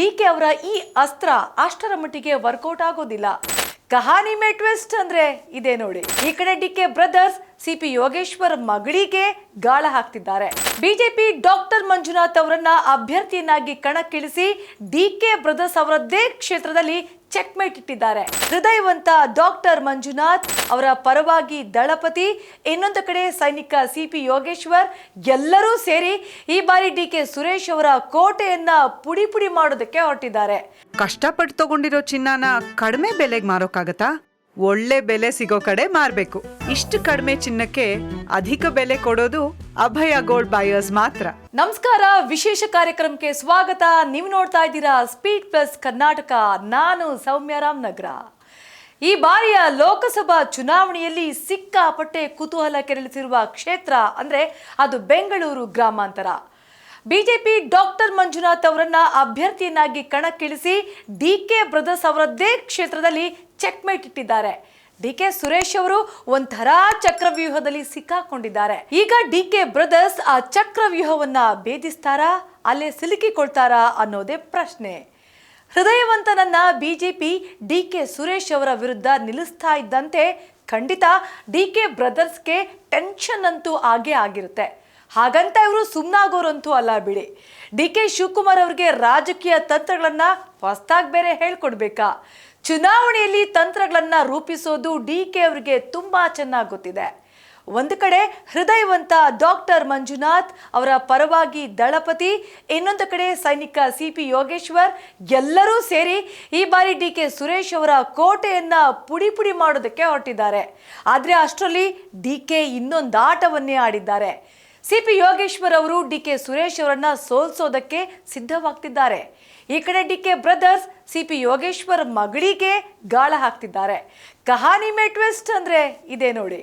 DK ಅವರ ಈ ಅಸ್ತ್ರ ಅಷ್ಟರ ಮಟ್ಟಿಗೆ ವರ್ಕೌಟ್ ಆಗೋದಿಲ್ಲ. ಕಹಾನಿ ಮೇ ಟ್ವಿಸ್ಟ್ ಅಂದ್ರೆ ಇದೆ ನೋಡಿ. ಈ ಕಡೆ ಡಿಕೆ ಬ್ರದರ್ಸ್ ಸಿಪಿ ಯೋಗೇಶ್ವರ್ ಮಗಳಿಗೆ ಗಾಳ ಹಾಕ್ತಿದ್ದಾರೆ. ಬಿಜೆಪಿ ಡಾಕ್ಟರ್ ಮಂಜುನಾಥ್ ಅವರನ್ನ ಅಭ್ಯರ್ಥಿಯನ್ನಾಗಿ ಕಣಕ್ಕಿಳಿಸಿ ಡಿಕೆ ಬ್ರದರ್ಸ್ ಅವರದ್ದೇ ಕ್ಷೇತ್ರದಲ್ಲಿ ಚೆಕ್ ಮೇಟ್ ಇಟ್ಟಿದ್ದಾರೆ. ಹೃದಯವಂತ ಡಾಕ್ಟರ್ ಮಂಜುನಾಥ್ ಅವರ ಪರವಾಗಿ ದಳಪತಿ, ಇನ್ನೊಂದು ಕಡೆ ಸೈನಿಕ ಸಿಪಿ ಯೋಗೇಶ್ವರ್ ಎಲ್ಲರೂ ಸೇರಿ ಈ ಬಾರಿ ಡಿಕೆ ಸುರೇಶ್ ಅವರ ಕೋಟೆಯನ್ನ ಪುಡಿ ಪುಡಿ ಮಾಡೋದಕ್ಕೆ ಹೊರಟಿದ್ದಾರೆ. ಕಷ್ಟಪಟ್ಟು ತಗೊಂಡಿರೋ ಚಿನ್ನನ ಕಡಿಮೆ ಬೆಲೆಗೆ ಮಾರೋಕ್ಕಾಗತ್ತಾ? ಒಳ್ಳೆ ಬೆಲೆ ಸಿಗೋ ಕಡೆ ಮಾರ್ಬೇಕು. ಇಷ್ಟು ಕಡಿಮೆ ಚಿನ್ನಕ್ಕೆ ಅಧಿಕ ಬೆಲೆ ಕೊಡೋದು ಅಭಯ ಗೋಲ್ಡ್ ಬಯರ್ಸ್ ಮಾತ್ರ. ನಮಸ್ಕಾರ, ವಿಶೇಷ ಕಾರ್ಯಕ್ರಮಕ್ಕೆ ಸ್ವಾಗತ. ನೀವು ನೋಡ್ತಾ ಇದ್ದೀರಾ ಸ್ಪೀಡ್ ಪ್ಲಸ್ ಕರ್ನಾಟಕ. ನಾನು ಸೌಮ್ಯ ರಾಮನಗರ. ಈ ಬಾರಿಯ ಲೋಕಸಭಾ ಚುನಾವಣೆಯಲ್ಲಿ ಸಿಕ್ಕಾಪಟ್ಟೆ ಕುತೂಹಲ ಕೆರಳಿಸಿರುವ ಕ್ಷೇತ್ರ ಅಂದ್ರೆ ಅದು ಬೆಂಗಳೂರು ಗ್ರಾಮಾಂತರ. ಬಿಜೆಪಿ ಡಾಕ್ಟರ್ ಮಂಜುನಾಥ್ ಅವರನ್ನ ಅಭ್ಯರ್ಥಿಯನ್ನಾಗಿ ಕಣಕ್ಕಿಳಿಸಿ ಡಿಕೆ ಬ್ರದರ್ಸ್ ಅವರದ್ದೇ ಕ್ಷೇತ್ರದಲ್ಲಿ ಚೆಕ್ ಮೇಟ್ ಇಟ್ಟಿದ್ದಾರೆ. ಡಿಕೆ ಸುರೇಶ್ ಅವರು ಒಂಥರ ಚಕ್ರವ್ಯೂಹದಲ್ಲಿ ಸಿಕ್ಕಾಕೊಂಡಿದ್ದಾರೆ. ಈಗ ಡಿಕೆ ಬ್ರದರ್ಸ್ ಆ ಚಕ್ರವ್ಯೂಹವನ್ನ ಭೇದಿಸ್ತಾರಾ, ಅಲ್ಲೇ ಸಿಲುಕಿಕೊಳ್ತಾರಾ ಅನ್ನೋದೇ ಪ್ರಶ್ನೆ. ಹೃದಯವಂತನನ್ನ ಬಿಜೆಪಿ ಡಿಕೆ ಸುರೇಶ್ ಅವರ ವಿರುದ್ಧ ನಿಲ್ಲಿಸ್ತಾ ಇದ್ದಂತೆ ಖಂಡಿತ ಡಿಕೆ ಬ್ರದರ್ಸ್ಗೆ ಟೆನ್ಷನ್ ಅಂತೂ ಆಗೇ ಆಗಿರುತ್ತೆ. ಹಾಗಂತ ಇವರು ಸುಮ್ಮನಾಗೋರಂತೂ ಅಲ್ಲ ಬಿಡಿ. ಡಿಕೆ ಶಿವಕುಮಾರ್ ಅವರಿಗೆ ರಾಜಕೀಯ ತಂತ್ರಗಳನ್ನ ಹೊಸದಾಗಿ ಬೇರೆ ಹೇಳ್ಕೊಡ್ಬೇಕಾ? ಚುನಾವಣೆಯಲ್ಲಿ ತಂತ್ರಗಳನ್ನ ರೂಪಿಸೋದು ಡಿಕೆ ಅವರಿಗೆ ತುಂಬಾ ಚೆನ್ನಾಗಿ ಗೊತ್ತಿದೆ. ಒಂದು ಕಡೆ ಹೃದಯವಂತ ಡಾಕ್ಟರ್ ಮಂಜುನಾಥ್ ಅವರ ಪರವಾಗಿ ದಳಪತಿ, ಇನ್ನೊಂದು ಕಡೆ ಸೈನಿಕ ಸಿಪಿ ಯೋಗೇಶ್ವರ್ ಎಲ್ಲರೂ ಸೇರಿ ಈ ಬಾರಿ ಡಿಕೆ ಸುರೇಶ್ ಅವರ ಕೋಟೆಯನ್ನ ಪುಡಿ ಪುಡಿ ಮಾಡೋದಕ್ಕೆ ಹೊರಟಿದ್ದಾರೆ. ಆದ್ರೆ ಅಷ್ಟರಲ್ಲಿ ಡಿಕೆ ಇನ್ನೊಂದು ಆಟವನ್ನೇ ಆಡಿದ್ದಾರೆ. ಸಿಪಿ ಯೋಗೇಶ್ವರ್ ಅವರು ಡಿಕೆ ಸುರೇಶ್ ಅವರನ್ನ ಸೋಲ್ಸೋದಕ್ಕೆ ಸಿದ್ಧವಾಗ್ತಿದ್ದಾರೆ. ಈ ಕಡೆ ಡಿಕೆ ಬ್ರದರ್ಸ್ ಸಿಪಿ ಯೋಗೇಶ್ವರ್ ಮಗಳಿಗೆ ಗಾಳ ಹಾಕ್ತಿದ್ದಾರೆ. ಕಹಾನಿ ಮೇ ಟ್ವಿಸ್ಟ್ ಅಂದ್ರೆ ಇದೆ ನೋಡಿ.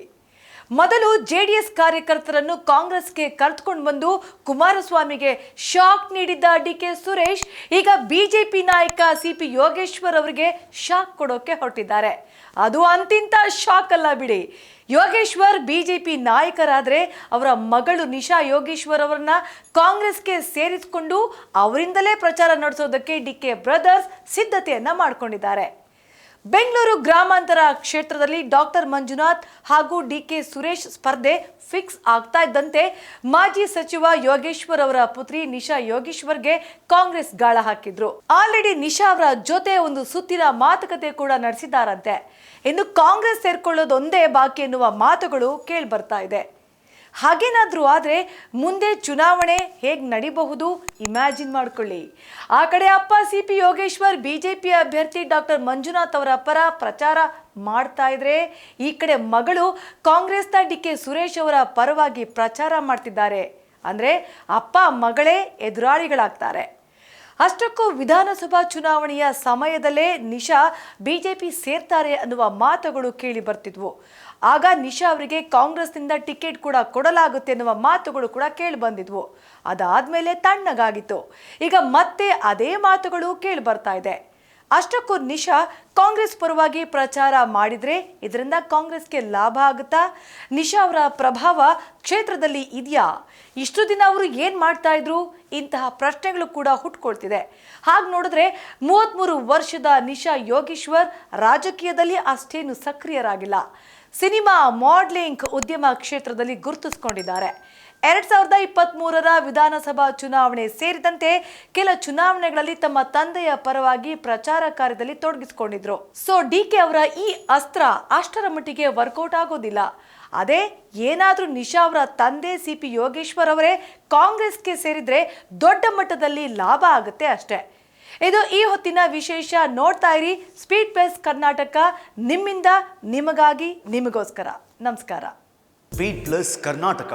ಮೊದಲು ಜೆಡಿಎಸ್ ಕಾರ್ಯಕರ್ತರನ್ನು ಕಾಂಗ್ರೆಸ್ಗೆ ಕರೆದುಕೊಂಡು ಬಂದು ಕುಮಾರಸ್ವಾಮಿಗೆ ಶಾಕ್ ನೀಡಿದ್ದ ಡಿಕೆ ಸುರೇಶ್ ಈಗ ಬಿಜೆಪಿ ನಾಯಕ ಸಿಪಿ ಯೋಗೇಶ್ವರ್ ಅವರಿಗೆ ಶಾಕ್ ಕೊಡೋಕೆ ಹೊರಟಿದ್ದಾರೆ. ಅದು ಅಂತಿಂತ ಶಾಕ್ ಅಲ್ಲ ಬಿಡಿ. ಯೋಗೇಶ್ವರ್ ಬಿಜೆಪಿ ನಾಯಕರಾದ್ರೆ ಅವರ ಮಗಳು ನಿಶಾ ಯೋಗೇಶ್ವರ್ ಅವರನ್ನ ಕಾಂಗ್ರೆಸ್ಗೆ ಸೇರಿಸಿಕೊಂಡು ಅವರಿಂದಲೇ ಪ್ರಚಾರ ನಡೆಸೋದಕ್ಕೆ ಡಿಕೆ ಬ್ರದರ್ಸ್ ಸಿದ್ಧತೆಯನ್ನ ಮಾಡಿಕೊಂಡಿದ್ದಾರೆ. ಬೆಂಗಳೂರು ಗ್ರಾಮಾಂತರ ಕ್ಷೇತ್ರದಲ್ಲಿ ಡಾಕ್ಟರ್ ಮಂಜುನಾಥ್ ಹಾಗೂ ಡಿಕೆ ಸುರೇಶ್ ಸ್ಪರ್ಧೆ ಫಿಕ್ಸ್ ಆಗ್ತಾ ಇದ್ದಂತೆ ಮಾಜಿ ಸಚಿವ ಯೋಗೇಶ್ವರ್ ಅವರ ಪುತ್ರಿ ನಿಶಾ ಯೋಗೇಶ್ವರ್ಗೆ ಕಾಂಗ್ರೆಸ್ ಗಾಳ ಹಾಕಿದ್ರು. ಆಲ್ರೆಡಿ ನಿಶಾ ಅವರ ಜೊತೆ ಒಂದು ಸುತ್ತಿನ ಮಾತುಕತೆ ಕೂಡ ನಡೆಸಿದ್ದಾರಂತೆ. ಇನ್ನು ಕಾಂಗ್ರೆಸ್ ಸೇರ್ಕೊಳ್ಳೋದೊಂದೇ ಬಾಕಿ ಎನ್ನುವ ಮಾತುಗಳು ಕೇಳಿ ಬರ್ತಾ ಇದೆ. ಹಾಗೇನಾದ್ರೂ ಆದ್ರೆ ಮುಂದೆ ಚುನಾವಣೆ ಹೇಗೆ ನಡಿಬಹುದು ಇಮ್ಯಾಜಿನ್ ಮಾಡ್ಕೊಳ್ಳಿ. ಆ ಕಡೆ ಅಪ್ಪ ಸಿಪಿ ಯೋಗೇಶ್ವರ್ ಬಿಜೆಪಿ ಅಭ್ಯರ್ಥಿ ಡಾಕ್ಟರ್ ಮಂಜುನಾಥ್ ಅವರ ಪರ ಪ್ರಚಾರ ಮಾಡ್ತಾ ಇದ್ರೆ, ಈ ಕಡೆ ಮಗಳು ಕಾಂಗ್ರೆಸ್ನ ಡಿಕೆ ಸುರೇಶ್ ಅವರ ಪರವಾಗಿ ಪ್ರಚಾರ ಮಾಡ್ತಿದ್ದಾರೆ. ಅಂದ್ರೆ ಅಪ್ಪ ಮಗಳೇ ಎದುರಾಳಿಗಳಾಗ್ತಾರೆ. ಅಷ್ಟಕ್ಕೂ ವಿಧಾನಸಭಾ ಚುನಾವಣೆಯ ಸಮಯದಲ್ಲೇ ನಿಶಾ ಬಿಜೆಪಿ ಸೇರ್ತಾರೆ ಅನ್ನುವ ಮಾತುಗಳು ಕೇಳಿ ಬರ್ತಿದ್ವು. ಆಗ ನಿಶಾ ಅವರಿಗೆ ಕಾಂಗ್ರೆಸ್ನಿಂದ ಟಿಕೆಟ್ ಕೂಡ ಕೊಡಲಾಗುತ್ತೆ ಎನ್ನುವ ಮಾತುಗಳು ಕೂಡ ಕೇಳಿ ಬಂದಿದ್ವು. ಅದಾದ್ಮೇಲೆ ತಣ್ಣಗಾಗಿತ್ತು. ಈಗ ಮತ್ತೆ ಅದೇ ಮಾತುಗಳು ಕೇಳಿ ಬರ್ತಾ ಇದೆ. ಅಷ್ಟಕ್ಕೂ ನಿಶಾ ಕಾಂಗ್ರೆಸ್ ಪರವಾಗಿ ಪ್ರಚಾರ ಮಾಡಿದ್ರೆ ಇದರಿಂದ ಕಾಂಗ್ರೆಸ್ಗೆ ಲಾಭ ಆಗುತ್ತಾ? ನಿಶಾ ಅವರ ಪ್ರಭಾವ ಕ್ಷೇತ್ರದಲ್ಲಿ ಇದೆಯಾ? ಇಷ್ಟು ದಿನ ಅವರು ಏನ್ ಮಾಡ್ತಾ ಇದ್ರು? ಇಂತಹ ಪ್ರಶ್ನೆಗಳು ಕೂಡ ಹುಟ್ಕೊಳ್ತಿದೆ. ಹಾಗೆ ನೋಡಿದ್ರೆ 33 ವರ್ಷದ ನಿಶಾ ಯೋಗೇಶ್ವರ್ ರಾಜಕೀಯದಲ್ಲಿ ಅಷ್ಟೇನು ಸಕ್ರಿಯರಾಗಿಲ್ಲ. ಸಿನಿಮಾ, ಮಾಡೆಲಿಂಗ್, ಉದ್ಯಮ ಕ್ಷೇತ್ರದಲ್ಲಿ ಗುರುತಿಸಿಕೊಂಡಿದ್ದಾರೆ. 2023ರ ವಿಧಾನಸಭಾ ಚುನಾವಣೆ ಸೇರಿದಂತೆ ಕೆಲ ಚುನಾವಣೆಗಳಲ್ಲಿ ತಮ್ಮ ತಂದೆಯ ಪರವಾಗಿ ಪ್ರಚಾರ ಕಾರ್ಯದಲ್ಲಿ ತೊಡಗಿಸಿಕೊಂಡಿದ್ರು. ಸೊ ಡಿಕೆ ಅವರ ಈ ಅಸ್ತ್ರ ಅಷ್ಟರ ಮಟ್ಟಿಗೆ ವರ್ಕೌಟ್ ಆಗೋದಿಲ್ಲ. ಅದೇ ಏನಾದ್ರೂ ನಿಶಾ ಅವರ ತಂದೆ ಸಿಪಿ ಯೋಗೇಶ್ವರ್ ಅವರೇ ಕಾಂಗ್ರೆಸ್ಗೆ ಸೇರಿದ್ರೆ ದೊಡ್ಡ ಮಟ್ಟದಲ್ಲಿ ಲಾಭ ಆಗುತ್ತೆ ಅಷ್ಟೇ. ಇದು ಈ ಹೊತ್ತಿನ ವಿಶೇಷ. ನೋಡ್ತಾ ಇರಿ ಸ್ಪೀಡ್ ಪ್ಲಸ್ ಕರ್ನಾಟಕ, ನಿಮ್ಮಿಂದ ನಿಮಗಾಗಿ ನಿಮಗೋಸ್ಕರ. ನಮಸ್ಕಾರ. Speed plus Karnataka.